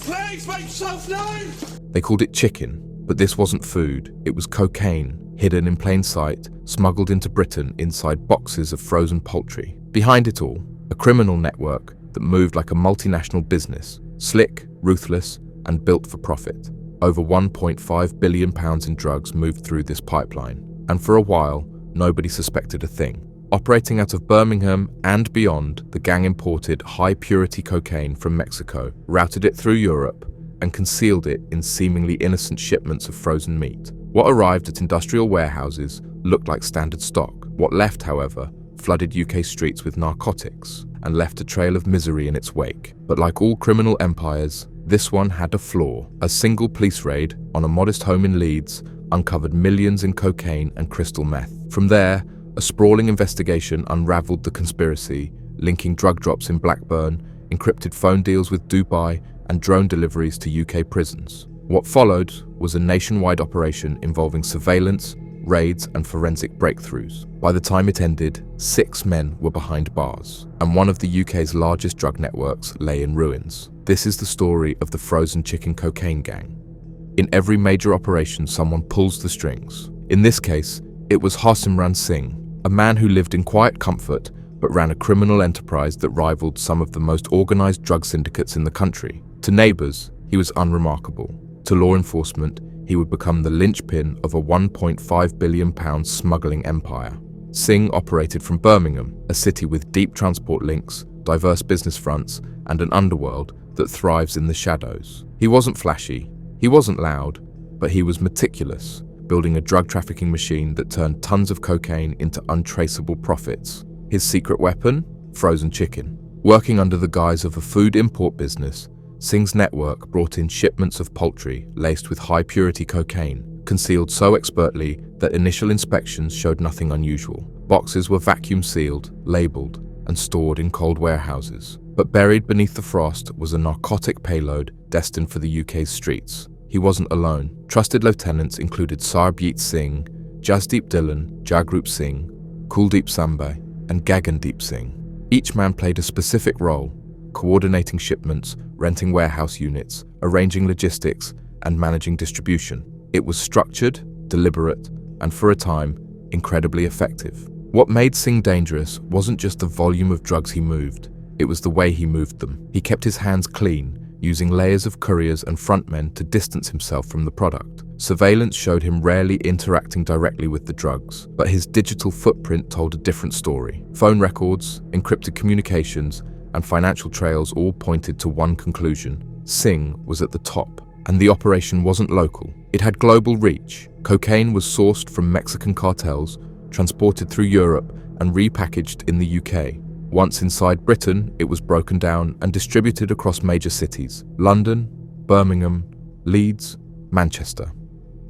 Please make yourself known! They called it chicken, but this wasn't food. It was cocaine, hidden in plain sight, smuggled into Britain inside boxes of frozen poultry. Behind it all, a criminal network that moved like a multinational business, slick, ruthless, and built for profit. Over £1.5 billion in drugs moved through this pipeline, and for a while, nobody suspected a thing. Operating out of Birmingham and beyond, the gang imported high-purity cocaine from Mexico, routed it through Europe, and concealed it in seemingly innocent shipments of frozen meat. What arrived at industrial warehouses looked like standard stock. What left, however, flooded UK streets with narcotics and left a trail of misery in its wake. But like all criminal empires, this one had a flaw. A single police raid on a modest home in Leeds uncovered millions in cocaine and crystal meth. From there, a sprawling investigation unraveled the conspiracy, linking drug drops in Blackburn, encrypted phone deals with Dubai, and drone deliveries to UK prisons. What followed was a nationwide operation involving surveillance, raids, and forensic breakthroughs. By the time it ended, 6 men were behind bars, and one of the UK's largest drug networks lay in ruins. This is the story of the frozen chicken cocaine gang. In every major operation, someone pulls the strings. In this case, it was Harsimran Singh, a man who lived in quiet comfort but ran a criminal enterprise that rivaled some of the most organised drug syndicates in the country. To neighbours, he was unremarkable. To law enforcement, he would become the linchpin of a £1.5 billion smuggling empire. Singh operated from Birmingham, a city with deep transport links, diverse business fronts, and an underworld that thrives in the shadows. He wasn't flashy, he wasn't loud, but he was meticulous, building a drug trafficking machine that turned tons of cocaine into untraceable profits. His secret weapon? Frozen chicken. Working under the guise of a food import business, Singh's network brought in shipments of poultry laced with high-purity cocaine, concealed so expertly that initial inspections showed nothing unusual. Boxes were vacuum-sealed, labelled, and stored in cold warehouses. But buried beneath the frost was a narcotic payload destined for the UK's streets. He wasn't alone. Trusted lieutenants included Sarbjeet Singh, Jasdeep Dhillon, Jagrup Singh, Kuldeep Sambay, and Gagandeep Singh. Each man played a specific role, coordinating shipments, renting warehouse units, arranging logistics, and managing distribution. It was structured, deliberate, and for a time, incredibly effective. What made Singh dangerous wasn't just the volume of drugs he moved, it was the way he moved them. He kept his hands clean, using layers of couriers and frontmen to distance himself from the product. Surveillance showed him rarely interacting directly with the drugs, but his digital footprint told a different story. Phone records, encrypted communications, and financial trails all pointed to one conclusion: Singh was at the top. And the operation wasn't local. It had global reach. Cocaine was sourced from Mexican cartels, transported through Europe, and repackaged in the UK. Once inside Britain, it was broken down and distributed across major cities: London, Birmingham, Leeds, Manchester.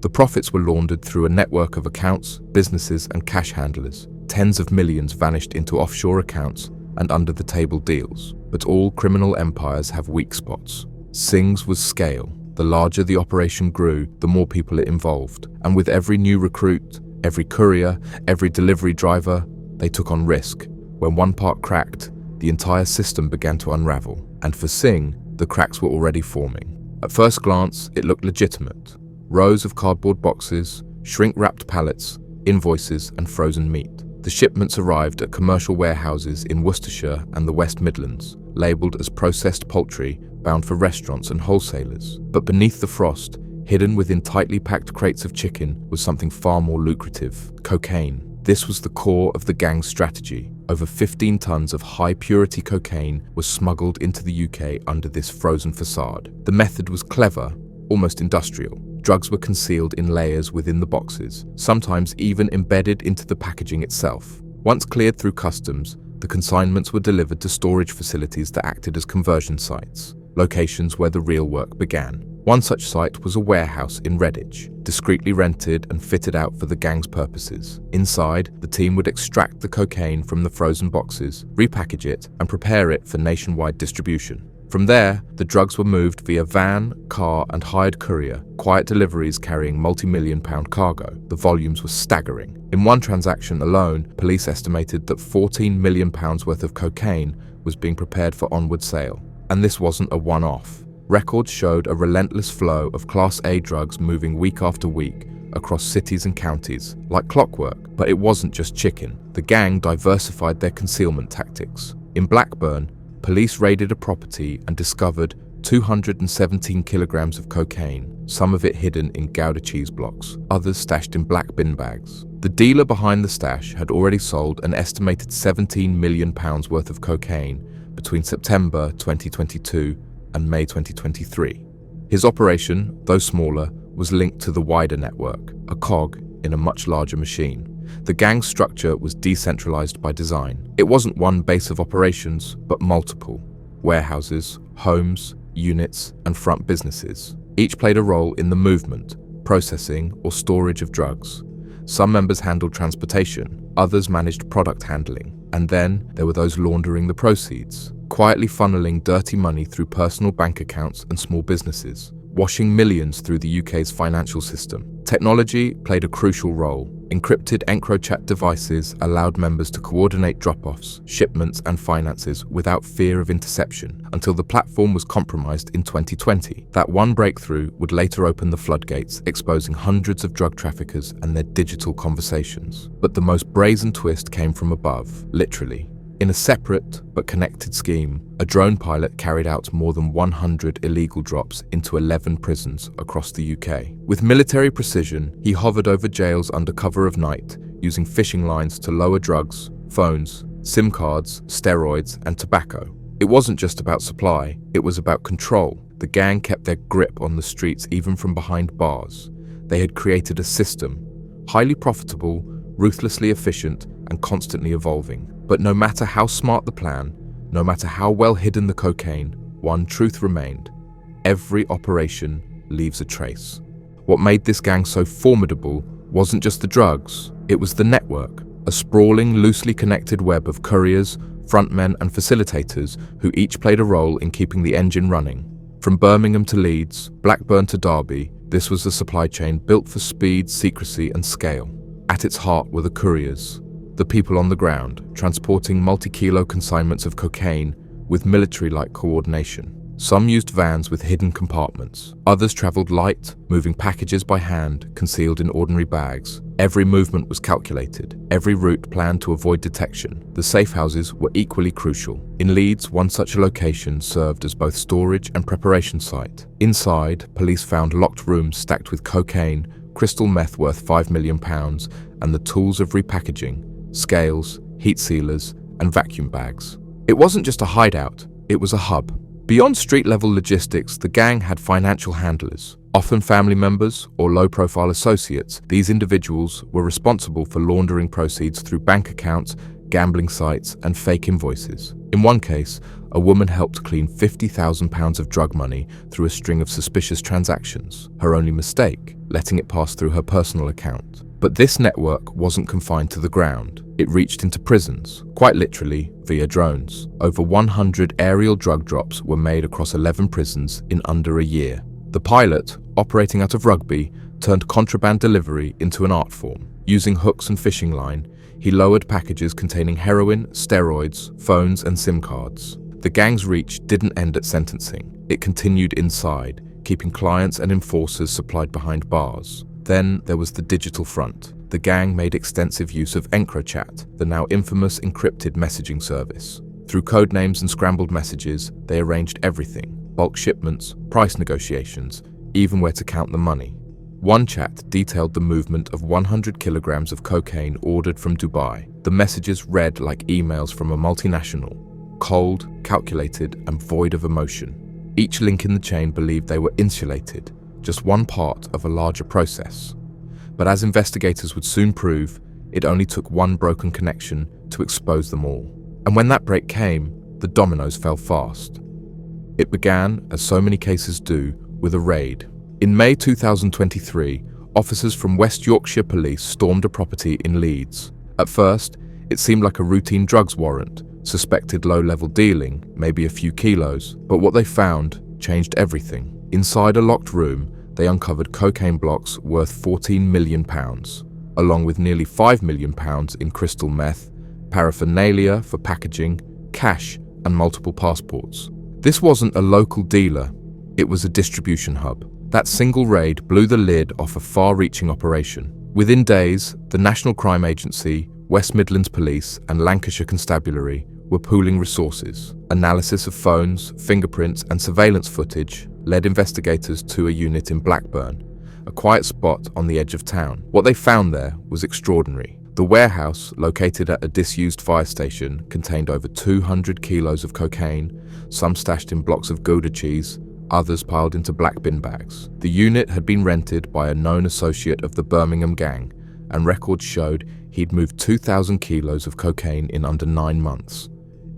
The profits were laundered through a network of accounts, businesses, and cash handlers. Tens of millions vanished into offshore accounts and under-the-table deals. But all criminal empires have weak spots. Singh's was scale. The larger the operation grew, the more people it involved. And with every new recruit, every courier, every delivery driver, they took on risk. When one part cracked, the entire system began to unravel. And for Singh, the cracks were already forming. At first glance, it looked legitimate. Rows of cardboard boxes, shrink-wrapped pallets, invoices, and frozen meat. The shipments arrived at commercial warehouses in Worcestershire and the West Midlands, labelled as processed poultry bound for restaurants and wholesalers. But beneath the frost, hidden within tightly packed crates of chicken, was something far more lucrative: cocaine. This was the core of the gang's strategy. Over 15 tons of high-purity cocaine was smuggled into the UK under this frozen facade. The method was clever, almost industrial. Drugs were concealed in layers within the boxes, sometimes even embedded into the packaging itself. Once cleared through customs, the consignments were delivered to storage facilities that acted as conversion sites, locations where the real work began. One such site was a warehouse in Redditch, discreetly rented and fitted out for the gang's purposes. Inside, the team would extract the cocaine from the frozen boxes, repackage it, and prepare it for nationwide distribution. From there, the drugs were moved via van, car, and hired courier, quiet deliveries carrying multi-million-pound cargo. The volumes were staggering. In one transaction alone, police estimated that £14 million worth of cocaine was being prepared for onward sale. And this wasn't a one-off. Records showed a relentless flow of Class A drugs moving week after week across cities and counties, like clockwork. But it wasn't just chicken. The gang diversified their concealment tactics. In Blackburn, police raided a property and discovered 217 kilograms of cocaine, some of it hidden in Gouda cheese blocks, others stashed in black bin bags. The dealer behind the stash had already sold an estimated £17 million worth of cocaine between September 2022 and May 2023. His operation, though smaller, was linked to the wider network, a cog in a much larger machine. The gang's structure was decentralized by design. It wasn't one base of operations, but multiple: warehouses, homes, units, and front businesses. Each played a role in the movement, processing, or storage of drugs. Some members handled transportation, others managed product handling, and then there were those laundering the proceeds, quietly funneling dirty money through personal bank accounts and small businesses, washing millions through the UK's financial system. Technology played a crucial role. Encrypted EncroChat devices allowed members to coordinate drop-offs, shipments, and finances without fear of interception until the platform was compromised in 2020. That one breakthrough would later open the floodgates, exposing hundreds of drug traffickers and their digital conversations. But the most brazen twist came from above, literally. In a separate but connected scheme, a drone pilot carried out more than 100 illegal drops into 11 prisons across the UK. With military precision, he hovered over jails under cover of night, using fishing lines to lower drugs, phones, SIM cards, steroids, and tobacco. It wasn't just about supply, it was about control. The gang kept their grip on the streets even from behind bars. They had created a system, highly profitable, ruthlessly efficient, and constantly evolving. But no matter how smart the plan, no matter how well hidden the cocaine, one truth remained: every operation leaves a trace. What made this gang so formidable wasn't just the drugs, it was the network, a sprawling, loosely connected web of couriers, frontmen, and facilitators who each played a role in keeping the engine running. From Birmingham to Leeds, Blackburn to Derby, this was a supply chain built for speed, secrecy, and scale. At its heart were the couriers, the people on the ground, transporting multi-kilo consignments of cocaine with military-like coordination. Some used vans with hidden compartments. Others traveled light, moving packages by hand, concealed in ordinary bags. Every movement was calculated, every route planned to avoid detection. The safe houses were equally crucial. In Leeds, one such a location served as both storage and preparation site. Inside, police found locked rooms stacked with cocaine, crystal meth worth £5 million, and the tools of repackaging: scales, heat sealers, and vacuum bags. It wasn't just a hideout, it was a hub. Beyond street-level logistics, the gang had financial handlers, often family members or low-profile associates. These individuals were responsible for laundering proceeds through bank accounts, gambling sites, and fake invoices. In one case, a woman helped clean £50,000 of drug money through a string of suspicious transactions, her only mistake, letting it pass through her personal account. But this network wasn't confined to the ground. It reached into prisons, quite literally via drones. Over 100 aerial drug drops were made across 11 prisons in under a year. The pilot, operating out of Rugby, turned contraband delivery into an art form. Using hooks and fishing line, he lowered packages containing heroin, steroids, phones, and SIM cards. The gang's reach didn't end at sentencing. It continued inside, keeping clients and enforcers supplied behind bars. Then there was the digital front. The gang made extensive use of EncroChat, the now infamous encrypted messaging service. Through code names and scrambled messages, they arranged everything: bulk shipments, price negotiations, even where to count the money. One chat detailed the movement of 100 kilograms of cocaine ordered from Dubai. The messages read like emails from a multinational, cold, calculated, and void of emotion. Each link in the chain believed they were insulated, just one part of a larger process. But as investigators would soon prove, it only took one broken connection to expose them all. And when that break came, the dominoes fell fast. It began, as so many cases do, with a raid. In May 2023, officers from West Yorkshire Police stormed a property in Leeds. At first, it seemed like a routine drugs warrant, suspected low-level dealing, maybe a few kilos, but what they found changed everything. Inside a locked room, they uncovered cocaine blocks worth £14 million, along with nearly £5 million in crystal meth, paraphernalia for packaging, cash, and multiple passports. This wasn't a local dealer. It was a distribution hub. That single raid blew the lid off a far-reaching operation. Within days, the National Crime Agency, West Midlands Police, and Lancashire Constabulary were pooling resources. Analysis of phones, fingerprints, and surveillance footage led investigators to a unit in Blackburn, a quiet spot on the edge of town. What they found there was extraordinary. The warehouse, located at a disused fire station, contained over 200 kilos of cocaine, some stashed in blocks of Gouda cheese, others piled into black bin bags. The unit had been rented by a known associate of the Birmingham gang, and records showed he'd moved 2,000 kilos of cocaine in under 9 months.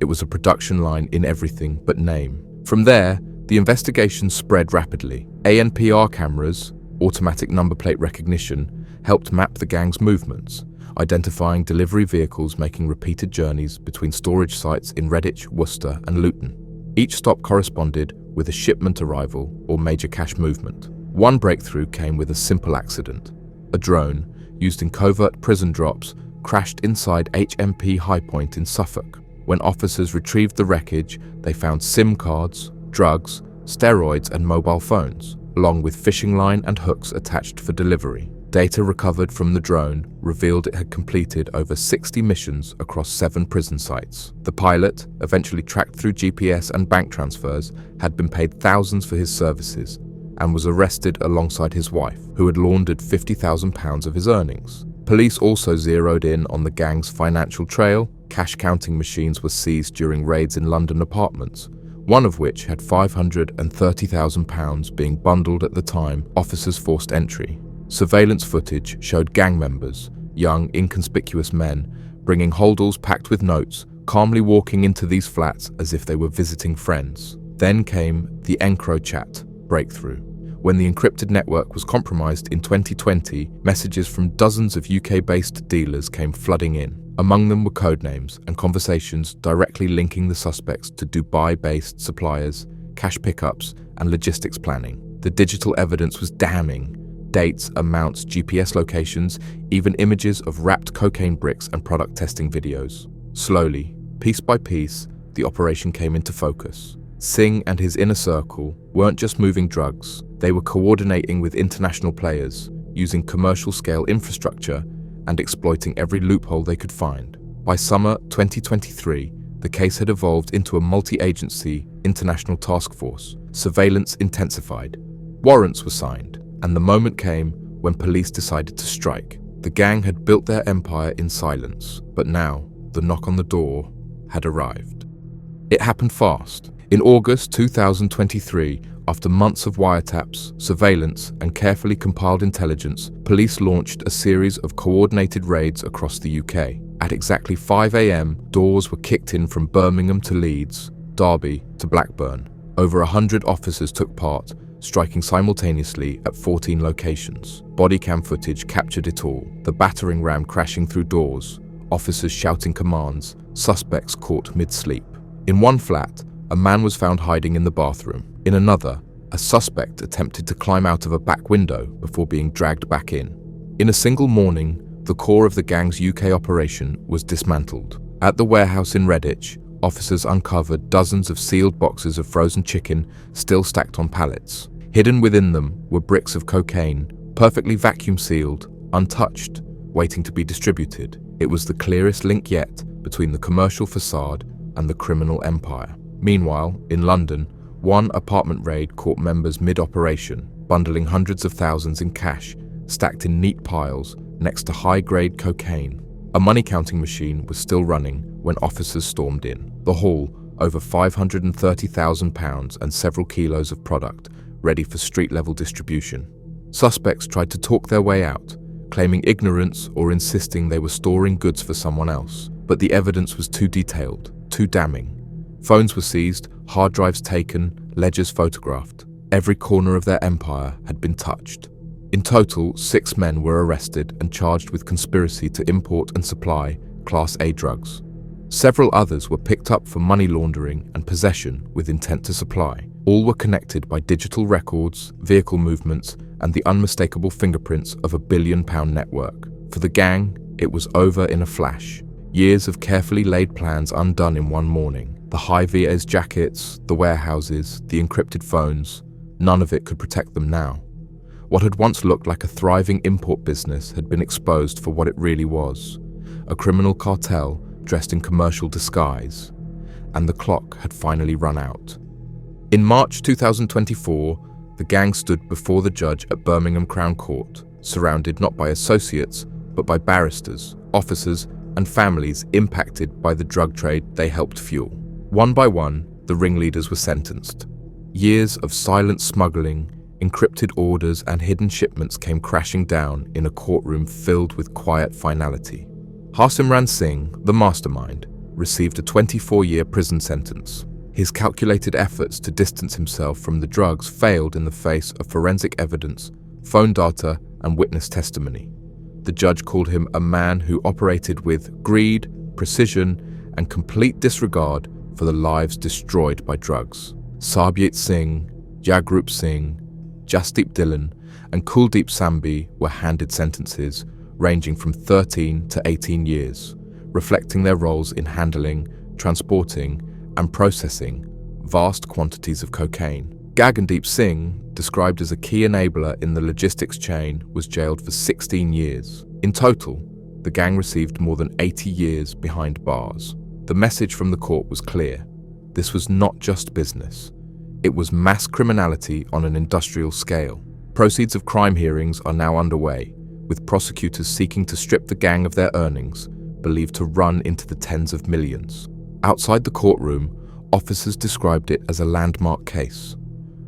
It was a production line in everything but name. From there, the investigation spread rapidly. ANPR cameras, automatic number plate recognition, helped map the gang's movements, identifying delivery vehicles making repeated journeys between storage sites in Redditch, Worcester, and Luton. Each stop corresponded with a shipment arrival or major cash movement. One breakthrough came with a simple accident. A drone, used in covert prison drops, crashed inside HMP High Point in Suffolk. When officers retrieved the wreckage, they found SIM cards, drugs, steroids, and mobile phones, along with fishing line and hooks attached for delivery. Data recovered from the drone revealed it had completed over 60 missions across 7 prison sites. The pilot, eventually tracked through GPS and bank transfers, had been paid thousands for his services and was arrested alongside his wife, who had laundered £50,000 of his earnings. Police also zeroed in on the gang's financial trail. Cash counting machines were seized during raids in London apartments, one of which had £530,000 being bundled at the time officers forced entry. Surveillance footage showed gang members, young, inconspicuous men, bringing holdalls packed with notes, calmly walking into these flats as if they were visiting friends. Then came the EncroChat breakthrough. When the encrypted network was compromised in 2020, messages from dozens of UK-based dealers came flooding in. Among them were codenames and conversations directly linking the suspects to Dubai-based suppliers, cash pickups, and logistics planning. The digital evidence was damning. Dates, amounts, GPS locations, even images of wrapped cocaine bricks and product testing videos. Slowly, piece by piece, the operation came into focus. Singh and his inner circle weren't just moving drugs, they were coordinating with international players, using commercial-scale infrastructure and exploiting every loophole they could find. By summer 2023, the case had evolved into a multi-agency international task force. Surveillance intensified. Warrants were signed. And the moment came when police decided to strike. The gang had built their empire in silence, but now the knock on the door had arrived. It happened fast. In August 2023, after months of wiretaps, surveillance, and carefully compiled intelligence, police launched a series of coordinated raids across the UK. At exactly 5 a.m., doors were kicked in from Birmingham to Leeds, Derby to Blackburn. Over 100 officers took part, striking simultaneously at 14 locations. Body cam footage captured it all. The battering ram crashing through doors, officers shouting commands, suspects caught mid-sleep. In one flat, a man was found hiding in the bathroom. In another, a suspect attempted to climb out of a back window before being dragged back in. In a single morning, the core of the gang's UK operation was dismantled. At the warehouse in Redditch, officers uncovered dozens of sealed boxes of frozen chicken still stacked on pallets. Hidden within them were bricks of cocaine, perfectly vacuum-sealed, untouched, waiting to be distributed. It was the clearest link yet between the commercial facade and the criminal empire. Meanwhile, in London, one apartment raid caught members mid-operation, bundling hundreds of thousands in cash, stacked in neat piles next to high-grade cocaine. A money-counting machine was still running when officers stormed in. The haul, over £530,000 and several kilos of product, ready for street-level distribution. Suspects tried to talk their way out, claiming ignorance or insisting they were storing goods for someone else. But the evidence was too detailed, too damning. Phones were seized, hard drives taken, ledgers photographed. Every corner of their empire had been touched. In total, 6 men were arrested and charged with conspiracy to import and supply Class A drugs. Several others were picked up for money laundering and possession with intent to supply. All were connected by digital records, vehicle movements, and the unmistakable fingerprints of a billion-pound network. For the gang, it was over in a flash. Years of carefully laid plans undone in one morning. The high-vis jackets, the warehouses, the encrypted phones, None of it could protect them now. What had once looked like a thriving import business had been exposed for what it really was, a criminal cartel dressed in commercial disguise, and the clock had finally run out. In March 2024, the gang stood before the judge at Birmingham Crown Court, surrounded not by associates, but by barristers, officers, and families impacted by the drug trade they helped fuel. One by one, the ringleaders were sentenced. Years of silent smuggling, encrypted orders, and hidden shipments came crashing down in a courtroom filled with quiet finality. Harsimran Singh, the mastermind, received a 24-year prison sentence. His calculated efforts to distance himself from the drugs failed in the face of forensic evidence, phone data, and witness testimony. The judge called him a man who operated with greed, precision, and complete disregard for the lives destroyed by drugs. Sarbjeet Singh, Jagrup Singh, Jasdeep Dhillon, and Kuldeep Sambhi were handed sentences ranging from 13 to 18 years, reflecting their roles in handling, transporting, and processing vast quantities of cocaine. Gagandeep Singh, described as a key enabler in the logistics chain, was jailed for 16 years. In total, the gang received more than 80 years behind bars. The message from the court was clear. This was not just business. It was mass criminality on an industrial scale. Proceeds of crime hearings are now underway, with prosecutors seeking to strip the gang of their earnings, believed to run into the tens of millions. Outside the courtroom, officers described it as a landmark case,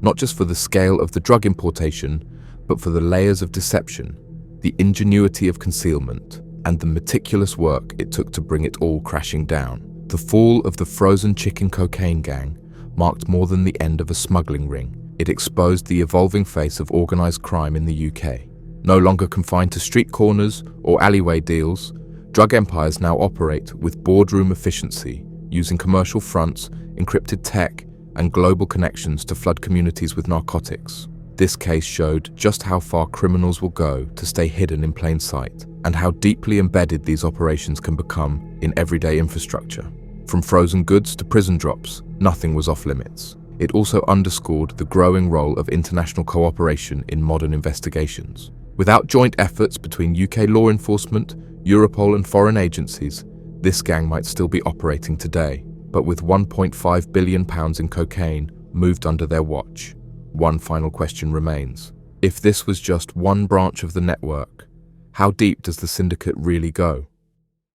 not just for the scale of the drug importation, but for the layers of deception, the ingenuity of concealment, and the meticulous work it took to bring it all crashing down. The fall of the frozen chicken cocaine gang marked more than the end of a smuggling ring. It exposed the evolving face of organized crime in the UK. No longer confined to street corners or alleyway deals, drug empires now operate with boardroom efficiency, using commercial fronts, encrypted tech, and global connections to flood communities with narcotics. This case showed just how far criminals will go to stay hidden in plain sight, and how deeply embedded these operations can become in everyday infrastructure. From frozen goods to prison drops, nothing was off limits. It also underscored the growing role of international cooperation in modern investigations. Without joint efforts between UK law enforcement, Europol, and foreign agencies, this gang might still be operating today. But with £1.5 billion in cocaine moved under their watch, one final question remains. If this was just one branch of the network, how deep does the syndicate really go?